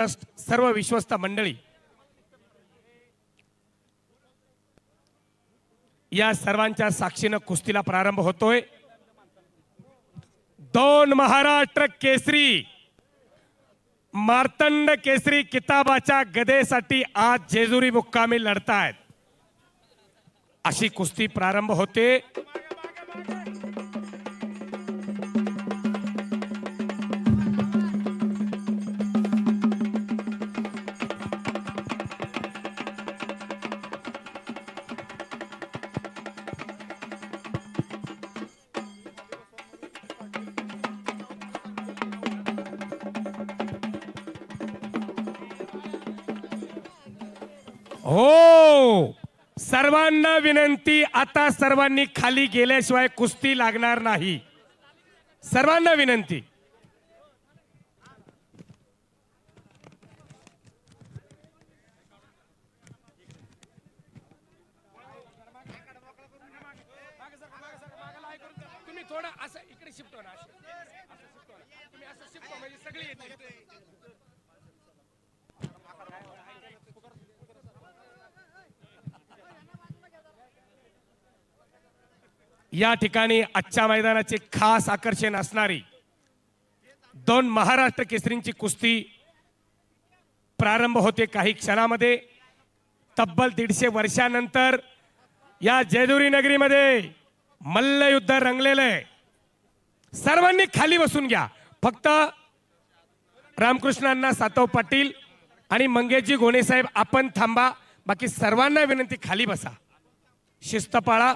सर्व विश्वस्त मंडळी, या सर्वांच्या साक्षीनं कुस्तीला प्रारंभ होतोय। 2 महाराष्ट्र केसरी मार्तंड केसरी किताबाच्या गदेसाठी आज जेजुरी मुक्कामी लढतायत। अशी कुस्ती प्रारंभ होते। हो, सर्वांना विनंती, आता सर्वांनी खाली गेल्याशिवाय कुस्ती लागणार नाही। सर्वांना विनंती। तुम्ही थोडं असं इकडे शिफ्ट हो ना, तुम्ही असं शिफ्ट हो म्हणजे सगळी येते। या ठिकाणी आजच्या मैदानाचे खास आकर्षण असणारी 2 महाराष्ट्र केसरींची कुस्ती प्रारंभ होते काही क्षणामध्ये। तब्बल 150 वर्षानंतर या जेजुरी नगरीमध्ये मल्लयुद्ध रंगलेलं आहे। सर्वांनी खाली बसून घ्या। फक्त रामकृष्णांना सातव पाटील आणि मंगेशजी घोणे साहेब आपण थांबा, बाकी सर्वांना विनंती खाली बसा, शिस्त पाळा।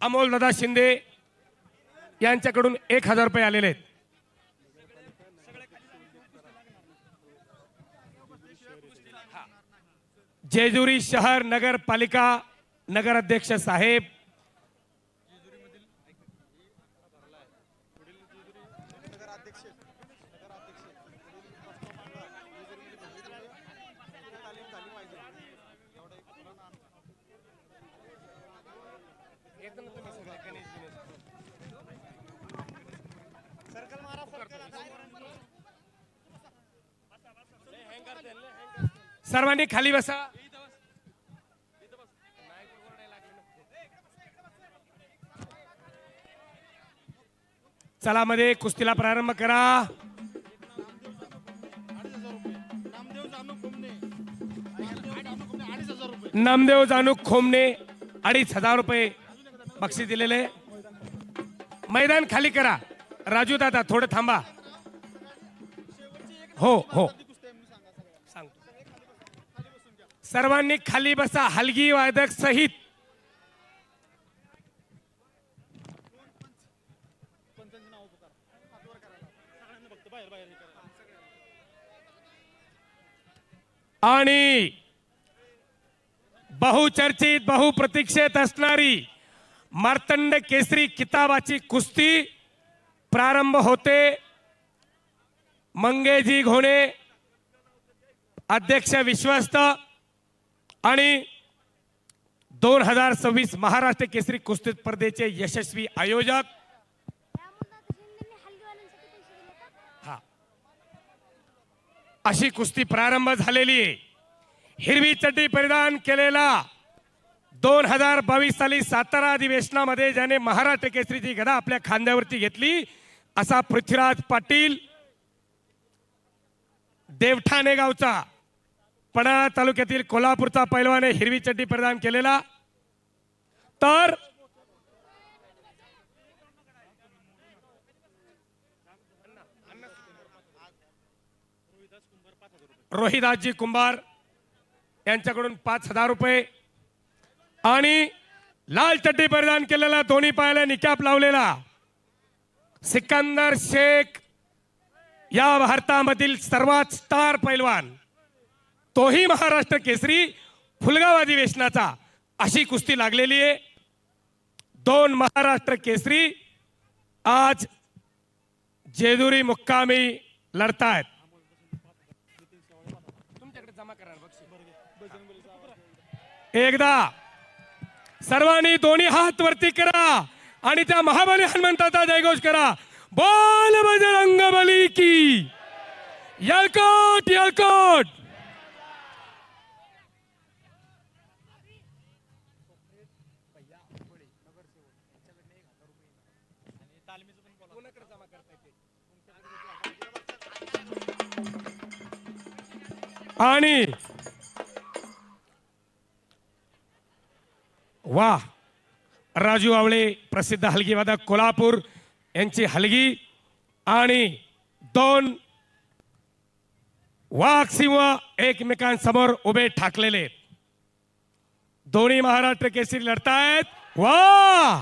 अमोल दादा शिंदे यांच्याकडून 1000 रुपये आलेले आहेत। जेजुरी शहर नगरपालिका नगराध्यक्ष साहेब, सर्वांनी खाली बसा। चला मध्ये कुस्तीला प्रारंभ करा। नामदेव जानू खोमने 2500 रुपये बक्षीस दिलेले। मैदान खाली करा। राजू दादा थोडं थांबा। हो हो, सर्वांनी खाली बसा, हलगी वादक सहित। आणि बहुचर्चित बहुप्रतीक्षित असणारी मार्तंड केसरी किताबाची कुस्ती प्रारंभ होते। मंगेशजी घोणे अध्यक्ष विश्वस्त आणि 2026 महाराष्ट्र केसरी कुस्ती स्पर्धेचे यशस्वी आयोजक। हा, अशी कुस्ती प्रारंभ झालेली आहे। हिरवी चड्डी परिधान केलेला 2022 साली सातारा अधिवेशनामध्ये ज्याने महाराष्ट्र केसरीची गदा आपल्या खांद्यावरती घेतली असा पृथ्वीराज पाटील, देवठाणे गावचा, पन्हाळा तालुक्यातील कोल्हापूरचा पैलवाने हिरवी चड्डी परिधान केलेला। तर रोहिदासजी कुंभार यांच्याकडून 5000 रुपये आणि लाल चड्डी परिधान केलेला, दोन्ही पायाला निकाप लावलेला सिकंदर शेख, या भारतामधील सर्वात स्टार पैलवान, तोही महाराष्ट्र केसरी फुलगाव अधिवेशनाचा। अशी कुस्ती लागलेली आहे। 2 महाराष्ट्र केसरी आज जेजुरी मुक्कामी लढतायत। तुमच्याकडे जमा करा एकदा सर्वांनी दोन्ही हात वरती करा आणि त्या महाबली हनुमंताचा जयघोष करा। बोल बजरंग बली की। यलकोट यलकोट. आणि वा राजू आवळे प्रसिद्ध हलगी वादक कोल्हापूर यांची हलगी आणि दोन वाघ सिंह एकमेकांसमोर उभे ठाकलेले दोन्ही महाराष्ट्र केसरी लढतायत. वा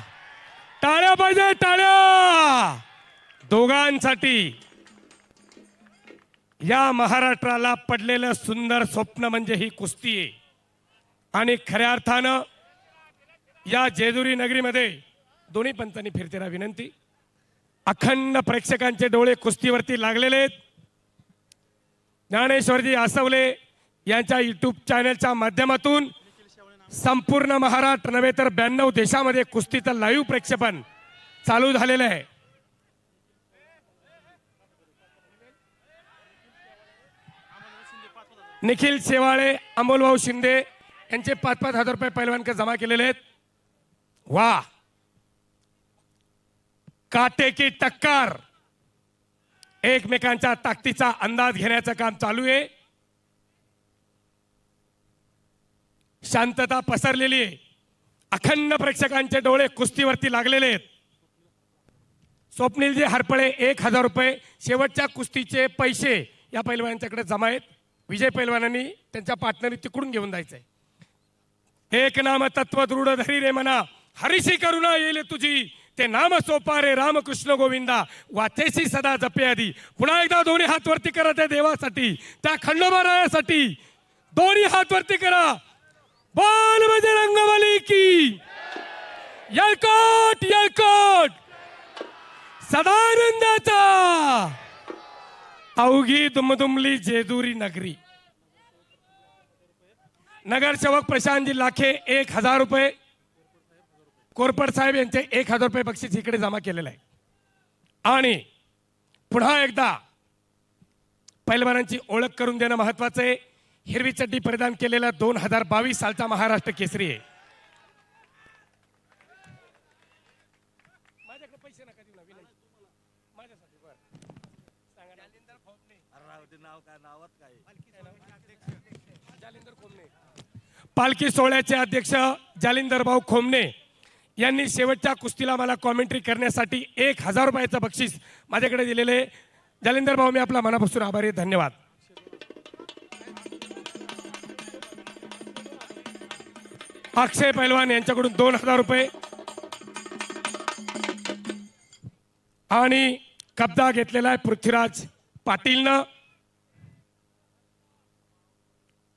टाळ्या पाहिजे टाळ्या दोघांसाठी. या महाराष्ट्राला पडलेलं सुंदर स्वप्न म्हणजे ही कुस्ती आहे आणि खऱ्या अर्थानं या जेजुरी नगरीमध्ये दोन्ही पंचांनी फिरतेला विनंती. अखंड प्रेक्षकांचे डोळे कुस्तीवरती लागलेले आहेत. ज्ञानेश्वरजी आसवले यांच्या युट्यूब चॅनलच्या माध्यमातून संपूर्ण महाराष्ट्र नव्हे तर 92 देशामध्ये कुस्तीचं लाईव्ह प्रक्षेपण चालू झालेलं आहे. निखिल शेवाळे अमोलभाऊ शिंदे यांचे 5,000 रुपये पैलवानके जमा केलेले आहेत. वा काटे की टक्कर एकमेकांच्या ताकदीचा अंदाज घेण्याचं काम चालू आहे. शांतता पसरलेली आहे. अखंड प्रेक्षकांचे डोळे कुस्तीवरती लागलेले आहेत. स्वप्नीलजी हरपळे 1,000 रुपये शेवटच्या कुस्तीचे पैसे या पैलवानांच्याकडे जमा आहेत. विजय पैलवानांनी त्यांच्या पार्टनरनी तिकडून घेऊन जायचंय. एक नाम तत्व दृढ धरी रे मना हरिशी करुणा येईल तुझी ते नाम सोपा रे रामकृष्ण गोविंदा वाचेशी सदा जपे आधी. पुन्हा एकदा दोन्ही हात वरती करा त्या देवासाठी त्या खंडोबारायासाठी. दोन्ही हात वरती करा. बोल बजरंगबली की यलकोट यलकोट. सदानंदाचा अवघी दुमदुमली जेजुरी नगरी. नगरसेवक प्रशांतजी लाखे 1,000 रुपये. कोरपड साहेब यांचे 1,000 रुपये बक्षीस इकडे जमा केलेलं आहे. आणि पुन्हा एकदा पैलवानांची ओळख करून देणं महत्वाचं आहे. हिरवी चड्डी परिधान केलेला 2022 सालचा महाराष्ट्र केसरी आहे. माझ्याकडे पैसे नका देऊ ना विनंती. माझ्यासाठी बरं सांगा जालिंदर खोमणे. नाव काय नावात काय जालिंदर खोमणे. पालखी सोहळ्याचे अध्यक्ष जालिंदर भाऊ खोमणे यांनी शेवटच्या कुस्तीला मला कॉमेंट्री करण्यासाठी 1,000 रुपयाचं बक्षीस माझ्याकडे दिलेले. जालिंदर भाऊ मी आपला मनापासून आभारी. धन्यवाद. अक्षय पैलवान यांच्याकडून 2,000 रुपये आणि कब्जा घेतलेला आहे पृथ्वीराज पाटीलनं.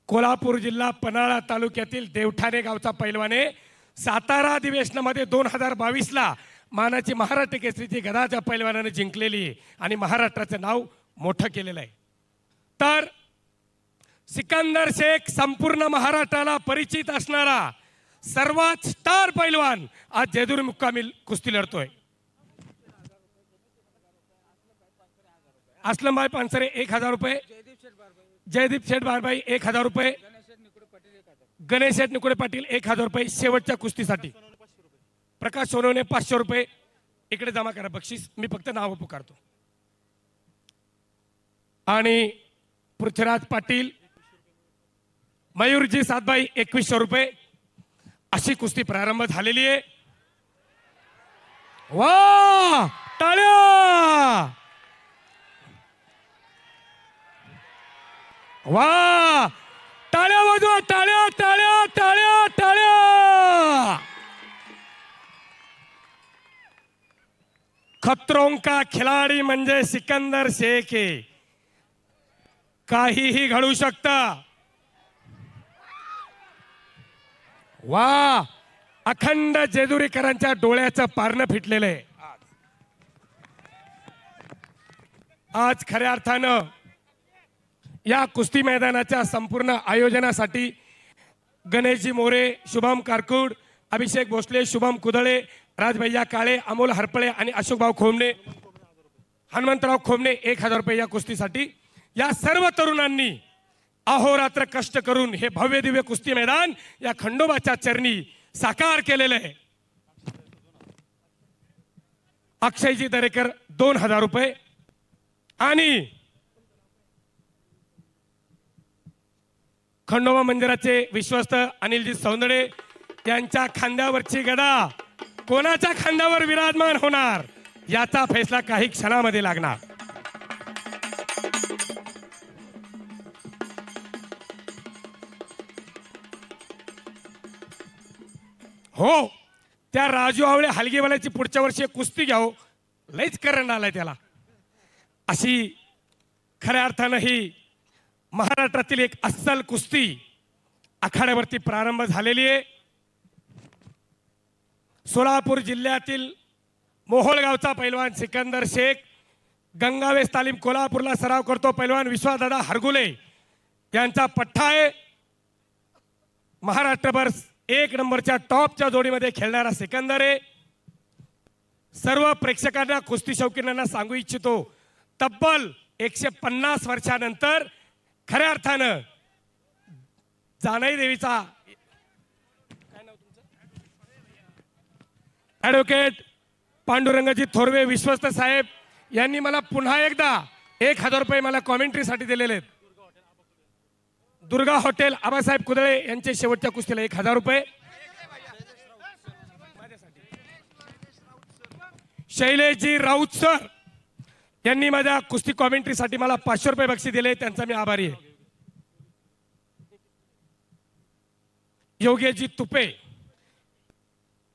कोल्हापूर जिल्हा पन्हाळा तालुक्यातील देवठाणे गावचा पैलवान आहे. सातारा अधिवेशनामध्ये 2022 ला मानाची महाराष्ट्र केसरीची गदा त्या पैलवानाने जिंकलेली आहे आणि महाराष्ट्राचं नाव मोठं केलेलं आहे. तर सिकंदर शेख संपूर्ण महाराष्ट्राला परिचित असणारा सर्वात स्टार पैलवान आज जेजुरी मुक्कामी कुस्ती लढतोय. असलमभाई पानसरे 1,000 रुपये. जयदीप शेठ बारबाई 1,000 रुपये. गणेश शेठ निकुडे पाटील 1,000 रुपये शेवटच्या कुस्तीसाठी. प्रकाश सोनवणे 500 रुपये इकडे जमा करा बक्षीस. मी फक्त नाव पुकारतो. आणि पृथ्वीराज पाटील मयूरजी सातबाई 2,100 रुपये. अशी कुस्ती प्रारंभ झालेली आहे. वा टाळ्या वा टाळ्या वाजवा टाळ्या टाळ्या टाळ्या टाळ्या. खतरों का खिलाडी म्हणजे सिकंदर शेख आहे. काहीही घडू शकतं. वा अखंड जेजुरीकरांच्या डोळ्याचं पारणं फिटलेलं आहे. आज खऱ्या अर्थानं या कुस्ती मैदानाच्या संपूर्ण आयोजनासाठी गणेशजी मोरे, शुभम कारकूड, अभिषेक भोसले, शुभम कुदळे, राजभैया काळे, अमोल हरपळे आणि अशोकभाऊ खोमणे, हनुमंतराव खोमणे 1,000 रुपये या कुस्तीसाठी. या सर्व तरुणांनी अहोरात्र कष्ट करून हे भव्य दिव्य कुस्ती मैदान या खंडोबाच्या चरणी साकार केलेलं आहे. अक्षयजी दरेकर 2000 रुपये आणि खंडोबा मंदिराचे विश्वस्त अनिलजी सौंदडे यांच्या खांद्यावरची गदा कोणाच्या खांद्यावर विराजमान होणार याचा फैसला काही क्षणामध्ये लागणार. हो, त्या राजू आवळे हलगीवाल्याची पुढच्या वर्षी कुस्ती घ्याव लईच करंट आलाय त्याला. अशी खऱ्या अर्थानं ही महाराष्ट्रातील एक अस्सल कुस्ती आखाड्यावरती प्रारंभ झालेली आहे. सोलापूर जिल्ह्यातील मोहोळगावचा पैलवान सिकंदर शेख, गंगावेस तालीम कोल्हापूरला सराव करतो पैलवान विश्वासदादा हरगुले यांचा पठ्ठा आहे. महाराष्ट्रभर 1 नंबरच्या टॉपच्या जोडीमध्ये खेळणारा सिकंदर आहे. सर्व प्रेक्षकांना कुस्ती शौकीनांना सांगू इच्छितो, तब्बल 150 वर्षानंतर खऱ्या अर्थानं जानाई देवीचा ॲडव्होकेट पांडुरंगजी थोरवे विश्वस्त साहेब यांनी मला पुन्हा एकदा 1000 रुपये मला कॉमेंट्रीसाठी दिलेले आहेत. दुर्गा हॉटेल आबासाहेब कुदळे यांचे शेवटच्या कुस्तीला 1000 रुपये. शैलेशजी राऊत सर यांनी माझ्या कुस्ती कॉमेंट्रीसाठी मला 500 रुपये बक्षीस दिले, त्यांचा मी आभारी आहे. योगेशजी तुपे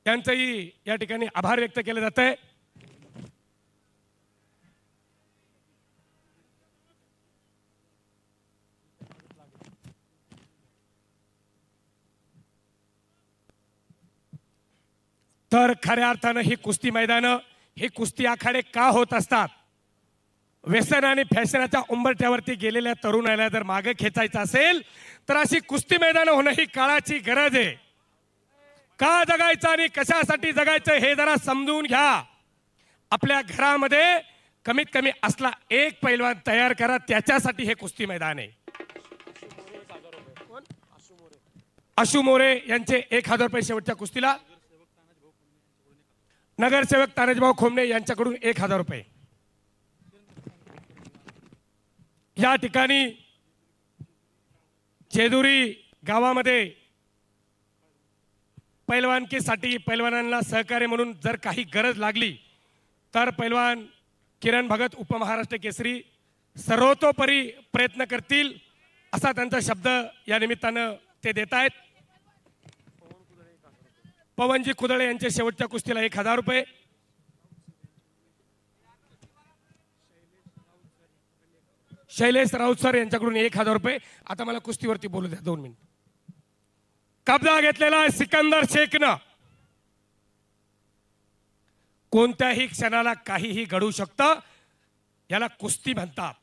यांचंही या ठिकाणी आभार व्यक्त केले जात आहे. तर खऱ्या अर्थानं ही कुस्ती मैदानं, ही कुस्ती आखाडे का होत असतात? व्यसन आणि फॅशनाच्या उंबरठ्यावरती गेलेल्या तरुणाला जर मागे खेचायचं असेल तर अशी कुस्ती मैदानं होणं ही काळाची गरज आहे. का जगायचं आणि कशासाठी जगायचं हे जरा समजून घ्या. आपल्या घरामध्ये कमीत कमी असला एक पैलवान तयार करा, त्याच्यासाठी हे कुस्ती मैदान आहे. आशू मोरे यांचे 1000 रुपये शेवटच्या कुस्तीला. नगरसेवक तानाजीभाऊ खोमणे यांच्याकडून 1000 रुपये. या ठिकाणी जेजुरी गावामध्ये पैलवानकीसाठी पैलवानांना सहकार्य म्हणून जर काही गरज लागली तर पैलवान किरण भगत उपमहाराष्ट्र केसरी सर्वतोपरी प्रयत्न करतील असा त्यांचा शब्द या निमित्तानं ते देत आहेत. पवनजी कुदळे यांच्या शेवटच्या कुस्तीला 1000 रुपये. शैलेश राऊत सर यांच्याकडून 1000 रुपये. आता मला कुस्तीवरती बोलू द्या 2 मिनिट. कब्जा घेतलेला सिकंदर शेखनं कोणत्याही क्षणाला काहीही घडू शकतं. याला कुस्ती म्हणतात.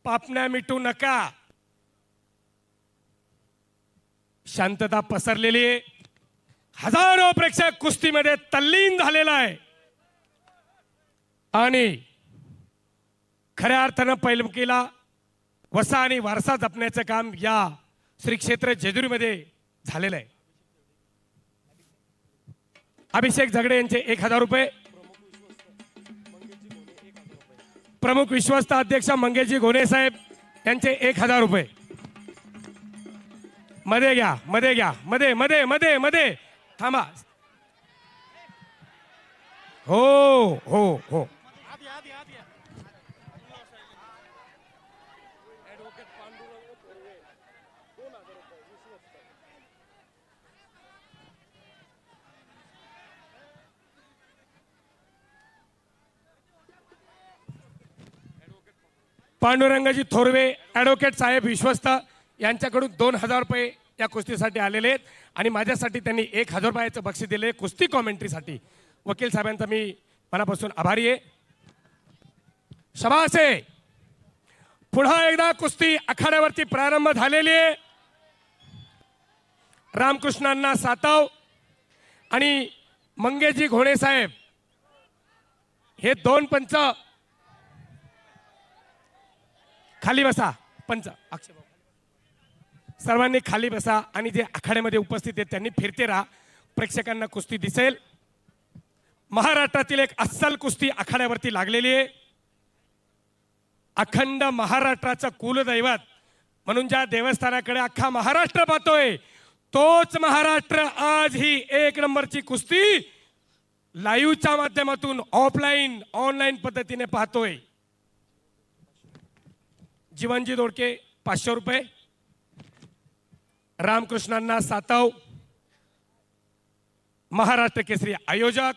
पापण्या मिटू नका. शांतता पसरलेली आहे. हजारो प्रेक्षक कुस्तीमध्ये तल्लीन झालेला आहे आणि खऱ्या अर्थानं पैलवानकीला वसा आणि वारसा जपण्याचं काम या श्री क्षेत्र जेजुरीमध्ये झालेलं आहे. अभिषेक झगडे यांचे 1000 रुपये. प्रमुख विश्वस्त अध्यक्ष मंगेशजी घोणे साहेब यांचे 1000 रुपये. मध्ये घ्या, मध्ये घ्या, मध्ये मध्ये मध्ये मध्ये थांबा. हो हो हो. पांडुरंगजी थोरवे ॲडव्होकेट साहेब विश्वस्त यांच्याकडून 2000 रुपये या कुस्तीसाठी आलेले आहेत आणि माझ्यासाठी त्यांनी 1000 रुपयाचं बक्षीस दिले कुस्ती कॉमेंट्रीसाठी. वकील साहेबांचा मी मनापासून आभारी आहे. शाबास आहे. पुन्हा एकदा कुस्ती आखाड्यावरती प्रारंभ झालेली आहे. रामकृष्णांना सातव आणि मंगेशजी घोणे साहेब हे 2 पंच खाली बसा. पंच अक्षय भाऊ. सर्वांनी खाली बसा आणि जे आखाड्यामध्ये उपस्थित आहेत त्यांनी फिरते राहा. प्रेक्षकांना कुस्ती दिसेल. महाराष्ट्रातील एक अस्सल कुस्ती आखाड्यावरती लागलेली आहे. अखंड महाराष्ट्राचं कुलदैवत म्हणून ज्या देवस्थानाकडे अख्खा महाराष्ट्र पाहतोय, तोच महाराष्ट्र आज ही एक नंबरची कुस्ती लाईव्हच्या माध्यमातून ऑफलाईन ऑनलाईन पद्धतीने पाहतोय. जीवनजी दोडके 500 रुपये. रामकृष्णांना सातव महाराष्ट्र केसरी आयोजक.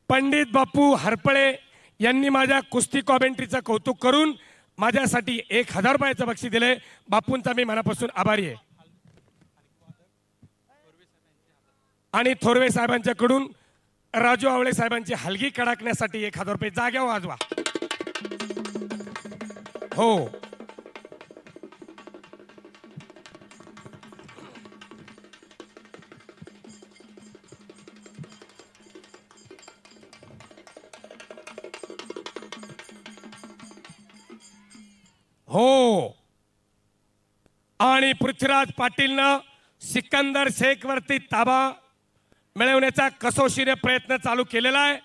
पंडित बापू हरपळे यांनी माझ्या कुस्ती कॉमेंट्रीचं कौतुक करून माझ्यासाठी 1000 रुपयाचं बक्षीस दिले. बापूंचा मी मनापासून आभारी आहे. आणि थोरवे साहेबांच्याकडून राजू आवळे साहेबांची हलगी कडाकण्यासाठी 1000 रुपये. जाग्यावर वाजवा. हो, हो. आणि पृथ्वीराज पाटीलनं सिकंदर शेख वरती ताबा मिळवण्याचा कसोशीने प्रयत्न चालू केलेला आहे.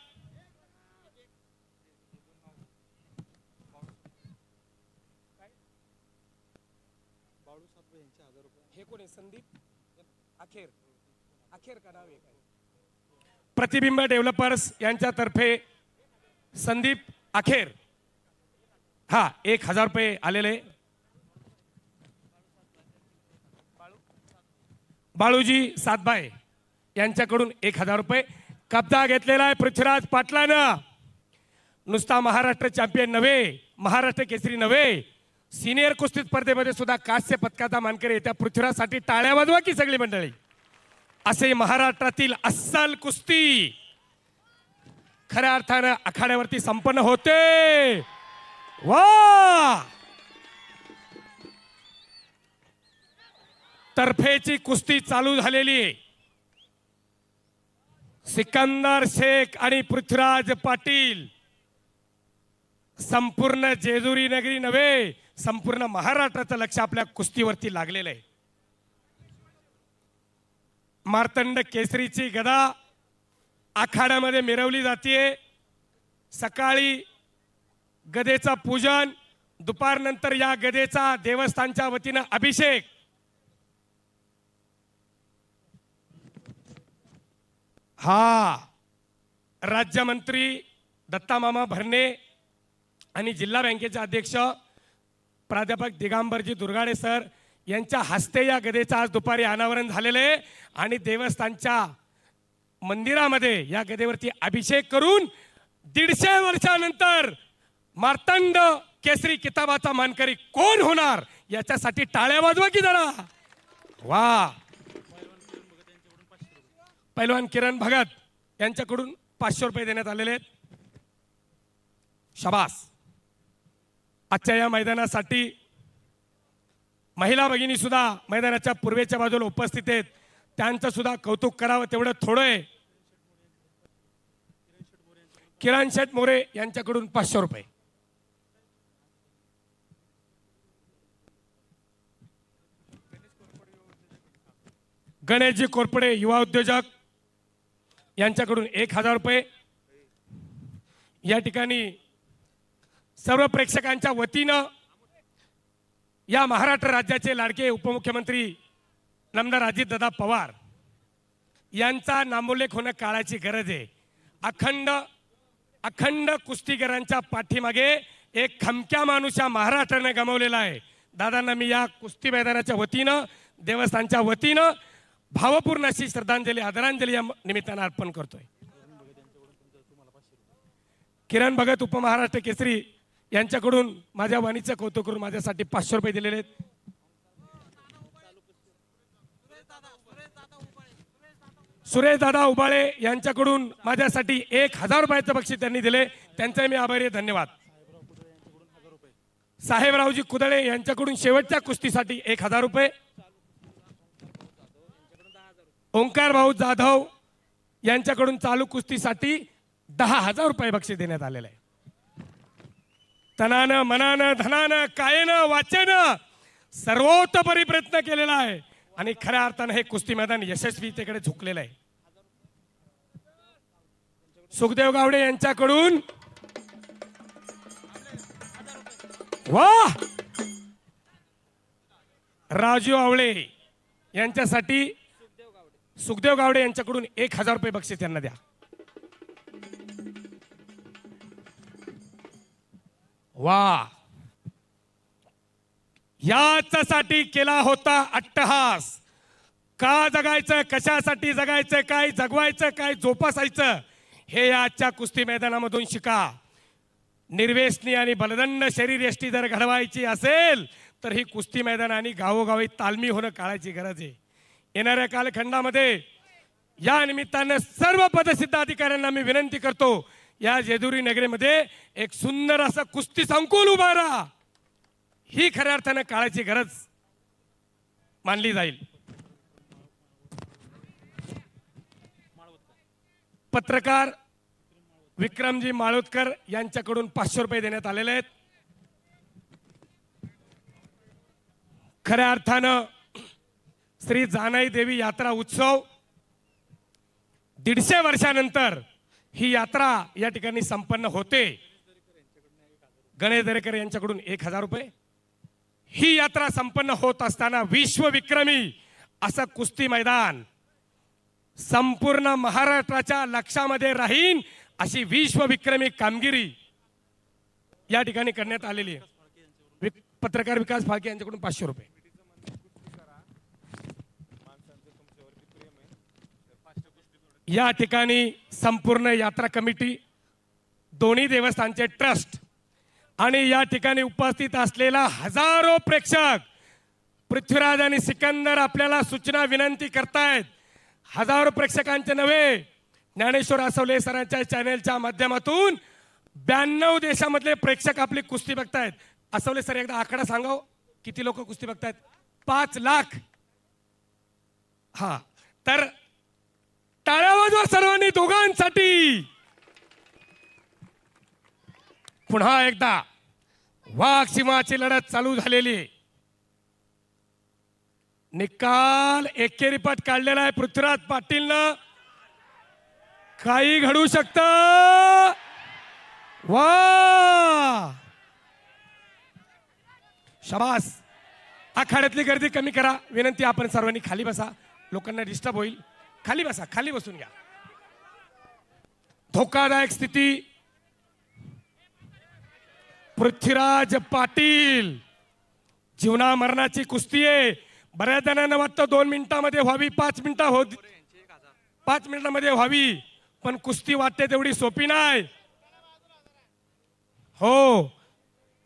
प्रतिबिंब डेव्हलपर्स यांच्यातर्फे संदीप अखेर 1000 रुपये आलेले. बाळूजी सातबाई यांच्याकडून 1000 रुपये. कब्जा घेतलेला आहे पृथ्वीराज पाटलानं. नुसता महाराष्ट्र चॅम्पियन नव्हे, महाराष्ट्र केसरी नव्हे, सिनियर कुस्ती स्पर्धेमध्ये सुद्धा कांस्य पदकाचा मानकरी. त्या पृथ्वीराजसाठी टाळ्या वाजवा की सगळी मंडळी. असे महाराष्ट्रातील अस्सल कुस्ती खऱ्या अर्थानं आखाड्यावरती संपन्न होते. वा, तर्फेची कुस्ती चालू झालेली आहे. सिकंदर शेख आणि पृथ्वीराज पाटील. संपूर्ण जेजुरी नगरी नव्हे, संपूर्ण महाराष्ट्राचं लक्ष आपल्या कुस्तीवरती लागलेलं आहे. मार्तंड केसरीची गदा आखाड्यामध्ये मिरवली जाते. सकाळी गदेचा पूजन, दुपारनंतर या गदेचा देवस्थानच्या वतीनं अभिषेक. राज्यमंत्री दत्ता मामा भरणे आणि जिल्हा बँकेचे अध्यक्ष प्राध्यापक दिगंबरजी दुर्गाडे सर यांच्या हस्ते या गदेचं आज दुपारी अनावरण झालेलं आहे. आणि देवस्थानच्या मंदिरामध्ये या गदेवरती अभिषेक करून 150 वर्षानंतर मार्तंड केसरी किताबाचा मानकरी कोण होणार याच्यासाठी टाळ्या वाजवा की जरा. वा. पैलवान किरण भगत यांच्याकडून 500 रुपये देण्यात आलेले आहेत. शाबास. आजच्या या मैदानासाठी महिला भगिनी सुद्धा मैदानाच्या पूर्वेच्या बाजूला उपस्थित आहेत. त्यांचं सुद्धा कौतुक करावं तेवढं थोडं आहे. किरण शेठ मोरे यांच्याकडून 500 रुपये. गणेशजी कोरपडे युवा उद्योजक यांच्याकडून 1000 रुपये. या ठिकाणी सर्व प्रेक्षकांच्या वतीनं या महाराष्ट्र राज्याचे लाडके उपमुख्यमंत्री नामदार अजितदादा पवार यांचा नामोल्लेख होणं काळाची गरज आहे. अखंड कुस्तीगरांच्या पाठीमागे एक खमक्या माणूस या महाराष्ट्राने गमावलेला आहे. दादांना मी या कुस्ती मैदानाच्या वतीनं, देवस्थानच्या वतीनं भावपूर्ण अशी श्रद्धांजली, आदरांजली या निमित्तानं अर्पण करतोय. किरण भगत उपमहाराष्ट्र केसरी यांच्याकडून माझ्या वाणीचं कौतुक करून माझ्यासाठी 500 रुपये दिलेले आहेत. सुरेश दादा उबाळे यांच्याकडून माझ्यासाठी 1000 रुपयाचं बक्षीस त्यांनी दिले. त्यांचे मी आभारी आहे. धन्यवाद. साहेबरावजी कुदळे यांच्याकडून शेवटच्या कुस्तीसाठी 1000 रुपये. ओंकार भाऊ जाधव यांच्याकडून चालू कुस्तीसाठी 10,000 रुपये बक्षीस देण्यात आलेलं आहे. तनानं मनानं धनानं कायेनं वाचेनं सर्वोतपरी प्रयत्न केलेला आहे आणि खऱ्या अर्थानं हे कुस्ती मैदान यशस्वीतेकडे झुकलेलं आहे. सुखदेव गावडे यांच्याकडून वाह, राजू आवळे यांच्यासाठी सुखदेव गावडे यांच्याकडून 1,000 रुपये बक्षीस त्यांना द्या. वा, याच्यासाठी केला होता अट्टहास. का जगायचं, कशासाठी जगायचं, काय जगवायचं, काय जोपासायचं, हे आजच्या कुस्ती मैदानामधून शिका. निर्व्यसनी आणि बलदंड शरीर यष्टी जर घडवायची असेल तर ही कुस्ती मैदान आणि गावोगावी तालमी होणं काळाची गरज आहे. येणाऱ्या कालखंडामध्ये या निमित्तानं सर्व पदसिद्ध अधिकाऱ्यांना मी विनंती करतो, या जेजुरी नगरीमध्ये एक सुंदर असं कुस्ती संकुल उभारा. ही खऱ्या अर्थानं काळाची गरज मानली जाईल. पत्रकार विक्रमजी माळोदकर यांच्याकडून 500 रुपये देण्यात आलेले आहेत. खऱ्या अर्थानं श्री जानाई देवी यात्रा उत्सव 150 वर्षानंतर ही यात्रा या ठिकाणी संपन्न होते. गणेश दरेकर यांच्याकडून 1,000 रुपये. ही यात्रा संपन्न होत असताना विश्वविक्रमी असं कुस्ती मैदान संपूर्ण महाराष्ट्राच्या लक्षामध्ये राहीन अशी विश्वविक्रमी कामगिरी या ठिकाणी करण्यात आलेली आहे. पत्रकार विकास फाळके यांच्याकडून 500 रुपये. या ठिकाणी संपूर्ण यात्रा कमिटी, दोन्ही देवस्थानचे ट्रस्ट आणि या ठिकाणी उपस्थित असलेला हजारो प्रेक्षक, पृथ्वीराज आणि सिकंदर आपल्याला सूचना विनंती करतायत. हजारो प्रेक्षकांचे नव्हे, ज्ञानेश्वर आसवले सरांच्या चॅनेलच्या माध्यमातून 92 देशामधले प्रेक्षक आपली कुस्ती बघतायत. आसवले सर एकदा आकडा सांगाव, किती लोक कुस्ती बघतायत? 5 लाख. हा, तर टाळ्या वाजवा सर्वांनी दोघांसाठी. पुन्हा एकदा वाघ सिंहाची लढत चालू झालेली आहे. निकाल एकेरी पट काढलेला आहे पृथ्वीराज पाटीलनं. काही घडू शकतं. वा, शाबास. आखाड्यातली गर्दी कमी करा विनंती. आपण सर्वांनी खाली बसा, लोकांना डिस्टर्ब होईल. खाली बसा, खाली बसून घ्या. धोकादायक स्थिती. पृथ्वीराज पाटील, जीवना मरणाची कुस्ती आहे. बऱ्याच जणांना वाटतं 2 मिनिटांमध्ये व्हावी, 5 मिनिटांमध्ये व्हावी, पण कुस्ती वाटते तेवढी सोपी नाही. हो,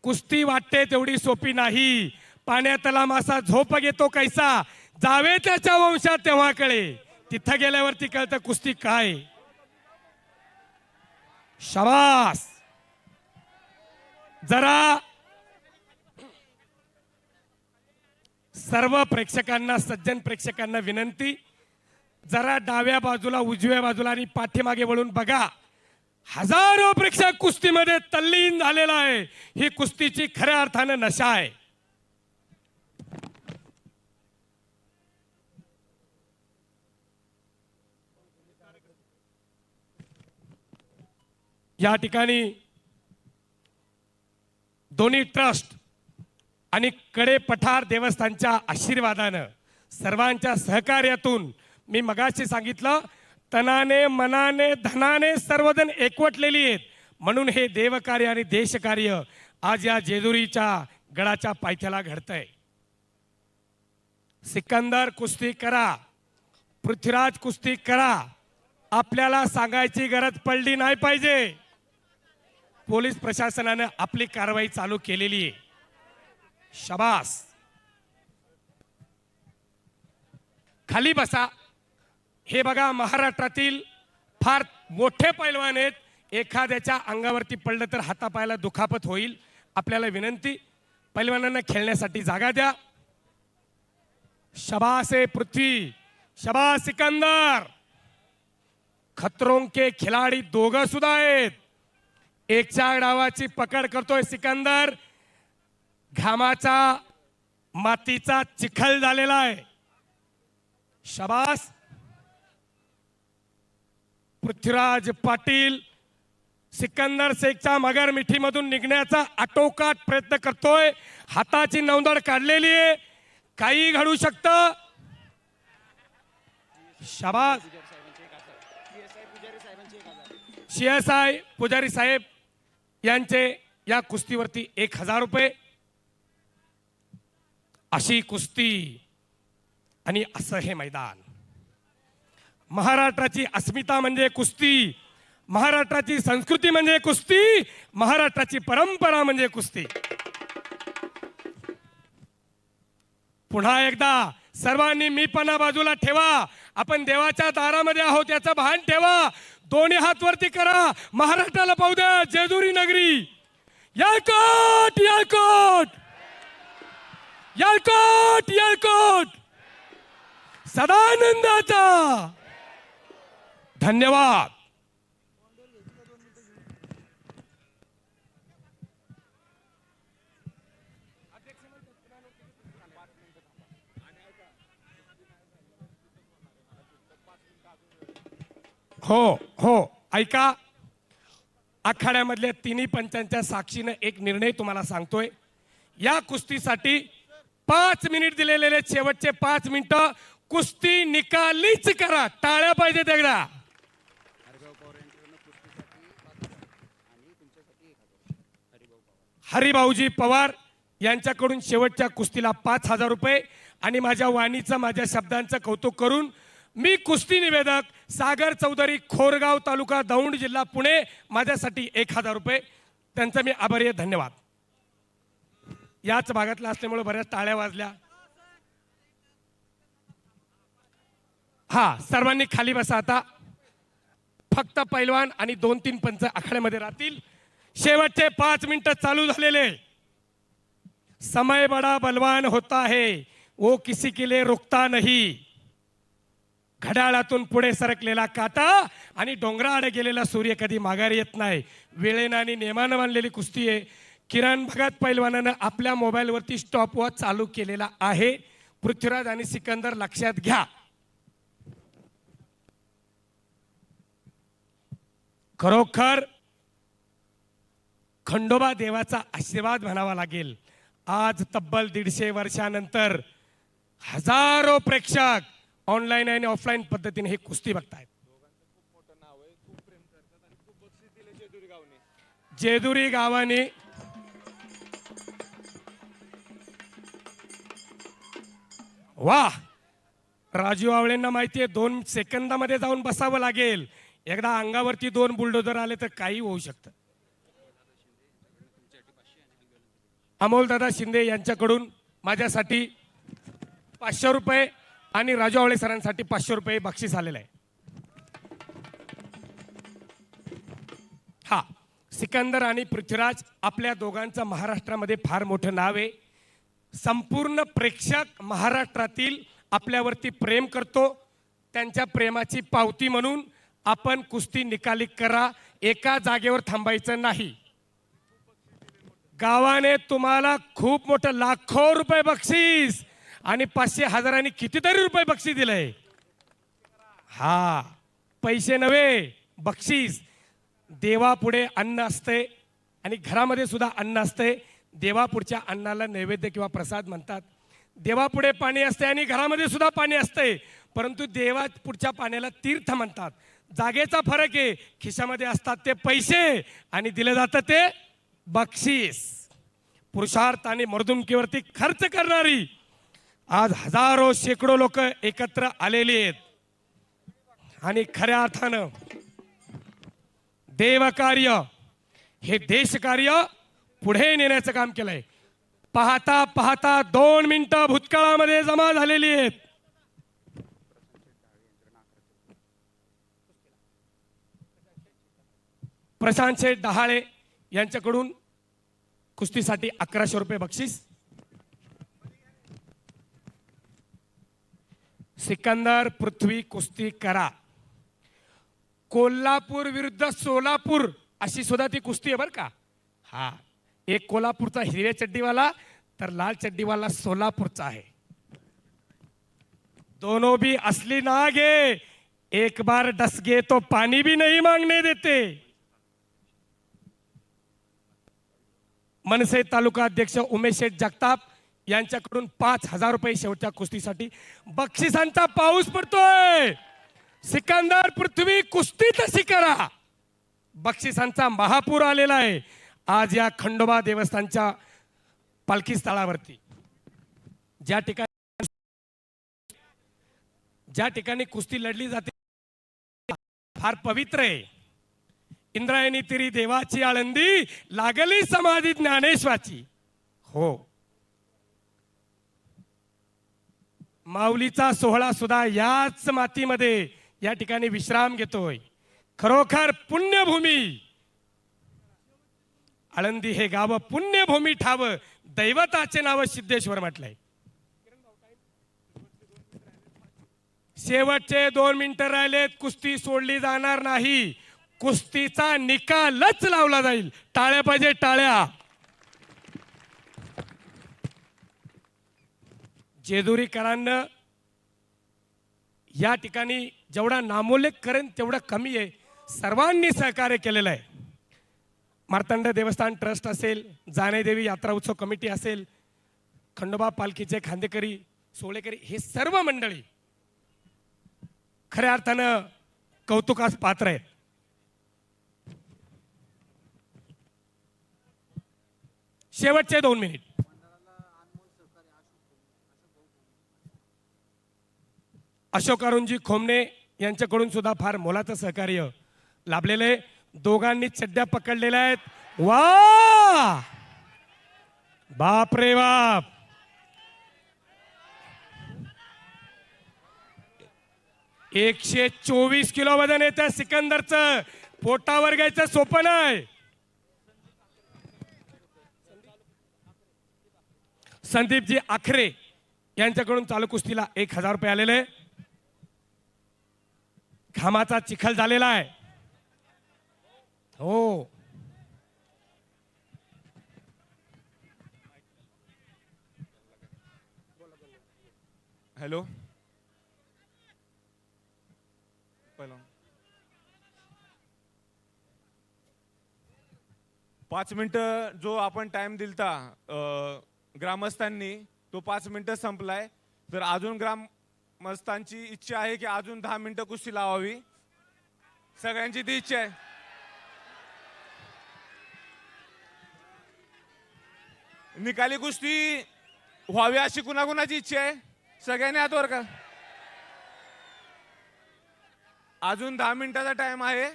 कुस्ती वाटते तेवढी सोपी नाही. पाण्यातला मासा झोप घेतो कैसा, जावे त्याच्या वंशात तेव्हा कळे. तिथं गेल्यावरती कळतं कुस्ती काय. शाबास. जरा सर्व प्रेक्षकांना, सज्जन प्रेक्षकांना विनंती, जरा डाव्या बाजूला, उजव्या बाजूला आणि पाठीमागे वळून बघा. हजारो प्रेक्षक कुस्तीमध्ये तल्लीन झालेला आहे. ही कुस्तीची खऱ्या अर्थानं नशा आहे. या ठिकाणी दोन्ही ट्रस्ट आणि कडे पठार देवस्थानच्या आशीर्वादानं, सर्वांच्या सहकार्यातून, मी मगाशी सांगितलं, तनाने मनाने धनाने सर्वजण एकवटलेली आहेत. म्हणून हे देवकार्य आणि देशकार्य आज या जेजुरीच्या गडाच्या पायथ्याला घडतंय. सिकंदर कुस्ती करा, पृथ्वीराज कुस्ती करा. आपल्याला सांगायची गरज पडली नाही पाहिजे. पोलीस प्रशासनाने आपली कारवाई चालू केलेली आहे. शाबास. खाली बसा. हे बघा, महाराष्ट्रातील फार मोठे पैलवान आहेत. एखाद्याच्या अंगावरती पडलं तर हातापायाला दुखापत होईल. आपल्याला विनंती, पैलवानांना खेळण्यासाठी जागा द्या. शाबास आहे पृथ्वी, शाबास सिकंदर. खतरों के खिलाडी दोघं सुद्धा आहेत. एकच्या डावाची पकड करतोय सिकंदर. घामाचा मातीचा चिखल झालेला आहे. शाबास. पृथ्वीराज पाटील सिकंदर शेखच्या मगर मिठीमधून निघण्याचा आटोकाट प्रयत्न करतोय. हाताची नौंदड काढलेली आहे. काही घडू शकतं. शाबास. CSI पुजारी साहेब यांचे या कुस्तीवरती 1000 रुपये. अशी कुस्ती आणि असं हे मैदान. महाराष्ट्राची अस्मिता म्हणजे कुस्ती. महाराष्ट्राची संस्कृती म्हणजे कुस्ती. महाराष्ट्राची परंपरा म्हणजे कुस्ती. पुन्हा एकदा सर्वांनी मीपणा बाजूला ठेवा. आपण देवाच्या दारामध्ये आहोत याचं भान ठेवा. दोन्ही हात वरती करा. महाराष्ट्राला पाहू द्या. जेजुरी नगरी. यळकोट यळकोट यळकोट यळकोट. सदानंदाचा. धन्यवाद. हो हो ऐका. आखाड्यामधल्या तिन्ही पंचांच्या साक्षीनं एक निर्णय तुम्हाला सांगतोय. या कुस्तीसाठी 5 मिनिट दिलेले. शेवटचे 5 मिनिटं कुस्ती निकालीच करा. टाळ्या पाहिजेत एकदा. हरिभाऊजी पवार यांच्याकडून शेवटच्या कुस्तीला 5000 रुपये. आणि माझ्या वाणीचं माझ्या शब्दांचं कौतुक करून मी कुस्ती निवेदक सागर चौधरी खोरगाव तालुका दौंड जिल्हा पुणे माझ्यासाठी 1000 रुपये. त्यांचा मी आभारी आहे. धन्यवाद. याच भागातला असल्यामुळे बऱ्याच टाळ्या वाजल्या. हा सर्वांनी खाली बसा. आता फक्त पैलवान आणि 2-3 पंच आखाड्यामध्ये राहतील. शेवटचे 5 मिनिटं चालू झालेले. समय बडा बलवान होता है वो किसी के लिए रुकता नहीं. घड्याळातून पुढे सरकलेला काटा आणि डोंगराआड गेलेला सूर्य कधी माघारी येत नाही. वेळेनं आणि नियमानं मानलेली कुस्ती आहे. किरण भगत पैलवानानं आपल्या मोबाईलवरती स्टॉपवॉच चालू केलेला आहे. पृथ्वीराज आणि सिकंदर लक्षात घ्या. खरोखर खंडोबा देवाचा आशीर्वाद म्हणावा लागेल. आज तब्बल 150 वर्षानंतर हजारो प्रेक्षक ऑनलाईन आणि ऑफलाईन पद्धतीने हे कुस्ती बघतायत. जेजुरी गावाने वाह. राजू आवळेंना माहितीये 2 सेकंदामध्ये जाऊन बसावं लागेल. एकदा अंगावरती 2 बुलडोजर आले तर काही होऊ शकतं. अमोलदादा शिंदे यांच्याकडून माझ्यासाठी 500 रुपये आणि राजू आवळे सरांसाठी 500 रुपये बक्षीस आलेलं आहे. हा सिकंदर आणि पृथ्वीराज आपल्या दोघांचं महाराष्ट्रामध्ये फार मोठं नाव आहे. संपूर्ण प्रेक्षक महाराष्ट्रातील आपल्यावरती प्रेम करतो. त्यांच्या प्रेमाची पावती म्हणून आपण कुस्ती निकाली करा. एका जागेवर थांबायचं नाही. गावाने तुम्हाला खूप मोठं लाखो रुपये बक्षीस आणि 500,000 आणि कितीतरी रुपये बक्षीस दिलंय. हा पैसे नव्हे बक्षीस. देवापुढे अन्न असते आणि घरामध्ये सुद्धा अन्न असते. देवापुढच्या अन्नाला नैवेद्य किंवा प्रसाद म्हणतात. देवापुढे पाणी असते आणि घरामध्ये सुद्धा पाणी असते. परंतु देवापुढच्या पाण्याला तीर्थ म्हणतात. जागेचा फरक आहे. खिशामध्ये असतात ते पैसे आणि दिलं जातं ते बक्षीस. पुरुषार्थ आणि मर्दुमकीवरती खर्च करणारी आज हजारो शेकडो लोक एकत्र आलेली आहेत. आणि खऱ्या अर्थानं देवकार्य हे देशकार्य पुढे नेण्याचं काम केलंय. पाहता पाहता 2 मिनिटं भूतकाळामध्ये जमा झालेली आहेत. प्रशांत शेठ डहाळे यांच्याकडून कुस्तीसाठी 1100 रुपये बक्षीस. सिकंदर पृथ्वी कुस्ती करा. कोल्हापूर विरुद्ध सोलापूर अशी सुद्धा ती कुस्ती आहे बरं का. हा, एक कोल्हापूरचा हिरव्या चड्डीवाला तर लाल चड्डीवाला सोलापूरचा आहे. दोनों भी असली नाग है, एक बार डस गए तो पानी भी नहीं मांगने देते. मनसे तालुका अध्यक्ष उमेश शेठ जगताप यांच्याकडून 5,000 रुपये शेवटच्या कुस्तीसाठी बक्षिसांचा पाऊस पडतोय. सिकंदर पृथ्वी कुस्ती तशी करा. बक्षिसांचा महापूर आलेला आहे आज या खंडोबा देवस्थानच्या पालखी स्थळावरती. ज्या ठिकाणी कुस्ती लढली जाते फार पवित्र आहे. इंद्रायणी तिरी देवाची आळंदी लागली समाधी ज्ञानेश्वराची. हो, माऊलीचा सोहळा सुद्धा याच मातीमध्ये या ठिकाणी विश्राम घेतोय. खरोखर पुण्यभूमी आळंदी हे गाव पुण्यभूमी ठाव, दैवताचे नाव सिद्धेश्वर म्हटलंय. शेवटचे 2 मिनिटं राहिलेत. कुस्ती सोडली जाणार नाही. कुस्तीचा निकालच लावला जाईल. टाळ्या पाहिजे, टाळ्या. जेजुरीकरांना या ठिकाणी जेवढा नामोल्लेख करेन तेवढं कमी आहे. सर्वांनी सहकार्य केलेलं आहे. मार्तंड देवस्थान ट्रस्ट असेल, जानेदेवी यात्रा उत्सव कमिटी असेल, खंडोबा पालखीचे खांदेकरी, सोळेकरी, हे सर्व मंडळी खऱ्या अर्थानं कौतुकास पात्र आहेत. शेवटचे 2 मिनिट. अशोक अरुणजी खोमणे यांच्याकडून सुद्धा फार मोलाचं सहकार्य लाभलेलं आहे. दोघांनी चड्ड्या पकडलेल्या आहेत. वा, बाप रे बाप. एकशे 24 किलो वजन येतं सिकंदरचं. पोटावर घ्यायचं सोपं नाही. संदीपजी आखरे यांच्याकडून चालू कुस्तीला 1,000 रुपये आलेले. घामाचा चिखल झालेला आहे. हो, हॅलो, 5 मिनिटं जो आपण टाइम दिलता ग्रामस्थांनी, तो 5 मिनिटं संपलाय. तर अजून ग्रामस्थांची इच्छा आहे की अजून 10 मिनिटं कुस्ती लावावी. सगळ्यांची ती इच्छा आहे. निकाली कुस्ती व्हावी अशी कुणाकुणाची इच्छा आहे? सगळ्यांनी हात वर का. अजून 10 मिनिटाचा टाइम आहे.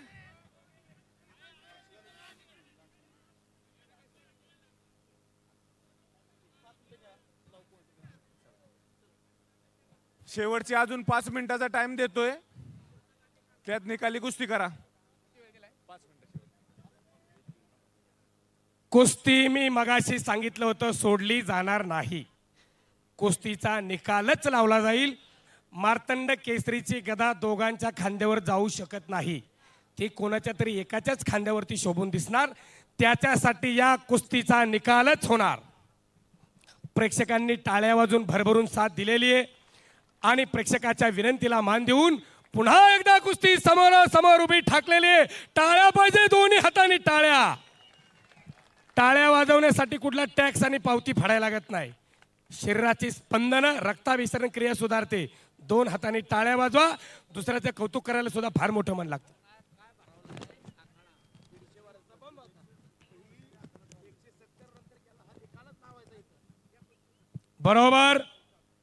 शेवटची अजून 5 मिनिटाचा टाइम देतोय. त्यात निकाली कुस्ती करा. कुस्ती मी मगाशी सांगितलं होतं सोडली जाणार नाही. कुस्तीचा निकालच लावला जाईल. मार्तंड केसरीची गदा दोघांच्या खांद्यावर जाऊ शकत नाही. ती कोणाच्या तरी एकाच्याच खांद्यावरती शोभून दिसणार. त्याच्यासाठी या कुस्तीचा निकालच होणार. प्रेक्षकांनी टाळ्या वाजून भरभरून साथ दिलेली आहे आणि प्रेक्षकाच्या विनंतीला मान देऊन पुन्हा एकदा कुस्ती समोर उभी ठाकलेली आहे. टाळ्या पाहिजे, दोन्ही हातांनी टाळ्या. टाळ्या वाजवण्यासाठी कुठला टॅक्स आणि पावती फाडायला लागत नाही. शरीराची स्पंदनं, रक्ताभिसरण क्रिया सुधारते. 2 हातांनी टाळ्या वाजवा. दुसऱ्याचं कौतुक करायला सुद्धा फार मोठं मन लागतं. बरोबर